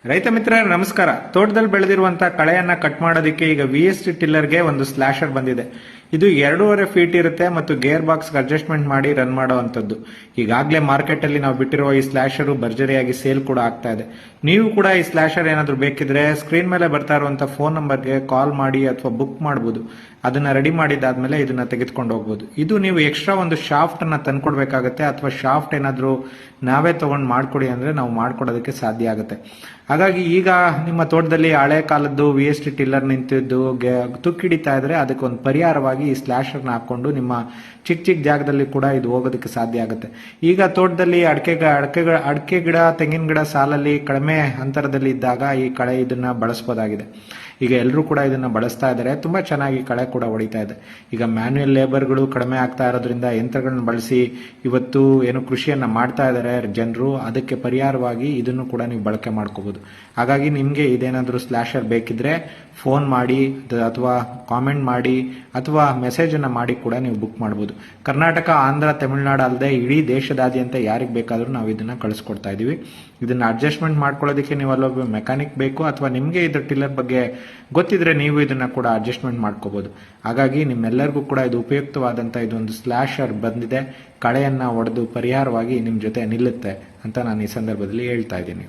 ರೈತ ಮಿತ್ರರೇ ನಮಸ್ಕಾರ. ತೋಟದಲ್ಲಿ ಬೆಳೆದಿರುವಂತಹ ಕಳೆಯನ್ನ ಕಟ್ ಮಾಡೋದಕ್ಕೆ ಈಗ VST ಟಿಲ್ಲರ್ಗೆ ಒಂದು ಸ್ಲಾಶರ್ ಬಂದಿದೆ. ಇದು 2.5 ಫೀಟ್ ಇರುತ್ತೆ ಮತ್ತು ಗೇರ್ ಬಾಕ್ಸ್ ಅಡ್ಜಸ್ಟ್ಮೆಂಟ್ ಮಾಡಿ ರನ್ ಮಾಡುವಂತದ್ದು. ಈಗಾಗಲೇ ಮಾರ್ಕೆಟ್ ಅಲ್ಲಿ ನಾವು ಬಿಟ್ಟಿರುವ ಈ ಸ್ಲಾಶರ್ ಭರ್ಜರಿಯಾಗಿ ಸೇಲ್ ಕೂಡ ಆಗ್ತಾ ಇದೆ. ನೀವು ಕೂಡ ಈ ಸ್ಲಾಶರ್ ಏನಾದರೂ ಬೇಕಿದ್ರೆ ಸ್ಕ್ರೀನ್ ಮೇಲೆ ಬರ್ತಾ ಇರುವಂತಹ ಫೋನ್ ನಂಬರ್ಗೆ ಕಾಲ್ ಮಾಡಿ ಅಥವಾ ಬುಕ್ ಮಾಡಬಹುದು. ಅದನ್ನ ರೆಡಿ ಮಾಡಿದಾದ್ಮೇಲೆ ಇದನ್ನ ತೆಗೆದುಕೊಂಡು ಹೋಗ್ಬೋದು. ಇದು ನೀವು ಎಕ್ಸ್ಟ್ರಾ ಒಂದು ಶಾಫ್ಟ್ ಅನ್ನ ತಂದ್ಕೊಡ್ಬೇಕಾಗತ್ತೆ, ಅಥವಾ ಶಾಫ್ಟ್ ಏನಾದರೂ ನಾವೇ ತಗೊಂಡು ಮಾಡ್ಕೊಡಿ ಅಂದ್ರೆ ನಾವು ಮಾಡ್ಕೊಡೋದಕ್ಕೆ ಸಾಧ್ಯ ಆಗುತ್ತೆ. ಹಾಗಾಗಿ ಈಗ ನಿಮ್ಮ ತೋಟದಲ್ಲಿ ಹಳೆ ಕಾಲದ್ದು VST ಟಿಲ್ಲರ್ ನಿಂತಿದ್ದು ತುಕ್ಕಿಡಿತಾ ಇದ್ರೆ ಅದಕ್ಕೆ ಒಂದು ಪರಿಹಾರವಾಗಿ ಈ ಸ್ಲಾಶರ್ನ ಹಾಕೊಂಡು ನಿಮ್ಮ ಚಿಕ್ಕ ಚಿಕ್ಕ ಜಾಗದಲ್ಲಿ ಕೂಡ ಇದು ಹೋಗೋದಕ್ಕೆ ಸಾಧ್ಯ ಆಗುತ್ತೆ. ಈಗ ತೋಟದಲ್ಲಿ ಅಡಿಕೆ ಗಿಡ, ತೆಂಗಿನ ಗಿಡ ಸಾಲಲ್ಲಿ ಕಡಿಮೆ ಅಂತರದಲ್ಲಿ ಇದ್ದಾಗ ಈ ಕಳೆ ಇದನ್ನ ಬಳಸಬಹುದಾಗಿದೆ. ಈಗ ಎಲ್ಲರೂ ಕೂಡ ಇದನ್ನ ಬಳಸ್ತಾ ಇದ್ದಾರೆ. ತುಂಬಾ ಚೆನ್ನಾಗಿ ಕಳೆ ಕೂಡ ಹೊಡಿತಾ ಇದೆ. ಈಗ ಮ್ಯಾನ್ಯುಯಲ್ ಲೇಬರ್ಗಳು ಕಡಿಮೆ ಆಗ್ತಾ ಇರೋದ್ರಿಂದ ಯಂತ್ರಗಳನ್ನ ಬಳಸಿ ಇವತ್ತು ಏನು ಕೃಷಿಯನ್ನ ಮಾಡ್ತಾ ಇದ್ದಾರೆ ಜನರು. ಅದಕ್ಕೆ ಪರಿಹಾರವಾಗಿ ಇದನ್ನು ಕೂಡ ನೀವು ಬಳಕೆ ಮಾಡ್ಕೋಬಹುದು. ಹಾಗಾಗಿ ನಿಮ್ಗೆ ಇದೇನಾದ್ರೂ ಸ್ಲಾಶರ್ ಬೇಕಿದ್ರೆ ಫೋನ್ ಮಾಡಿ ಅಥವಾ ಕಾಮೆಂಟ್ ಮಾಡಿ ಅಥವಾ ಮೆಸೇಜ್ ಅನ್ನ ಮಾಡಿ ಕೂಡ ನೀವು ಬುಕ್ ಮಾಡಬಹುದು. ಕರ್ನಾಟಕ, ಆಂಧ್ರ, ತಮಿಳುನಾಡು ಅಲ್ಲದೆ ಇಡೀ ದೇಶದಾದ್ಯಂತ ಯಾರಿಗೆ ಬೇಕಾದ್ರೂ ನಾವು ಇದನ್ನ ಕಳಿಸ್ಕೊಡ್ತಾ ಇದೀವಿ. ಇದನ್ನ ಅಡ್ಜಸ್ಟ್ಮೆಂಟ್ ಮಾಡ್ಕೊಳ್ಳೋದಕ್ಕೆ ನೀವು ಅಲ್ಲೊಬ್ಬ ಮೆಕ್ಯಾನಿಕ್ ಬೇಕು, ಅಥವಾ ನಿಮ್ಗೆ ಇದ್ರ ಟಿಲ್ಲರ್ ಬಗ್ಗೆ ಗೊತ್ತಿದ್ರೆ ನೀವು ಇದನ್ನ ಕೂಡ ಅಡ್ಜಸ್ಟ್ಮೆಂಟ್ ಮಾಡ್ಕೋಬಹುದು. ಹಾಗಾಗಿ ನಿಮ್ಮೆಲ್ಲರಿಗೂ ಕೂಡ ಇದು ಉಪಯುಕ್ತವಾದಂತ ಇದೊಂದು ಸ್ಲಾಶರ್ ಬಂದಿದೆ. ಕಳೆಯನ್ನ ಒಡೆದು ಪರಿಹಾರವಾಗಿ ನಿಮ್ ಜೊತೆ ನಿಲ್ಲುತ್ತೆ ಅಂತ ನಾನು ಈ ಸಂದರ್ಭದಲ್ಲಿ ಹೇಳ್ತಾ ಇದ್ದೀನಿ.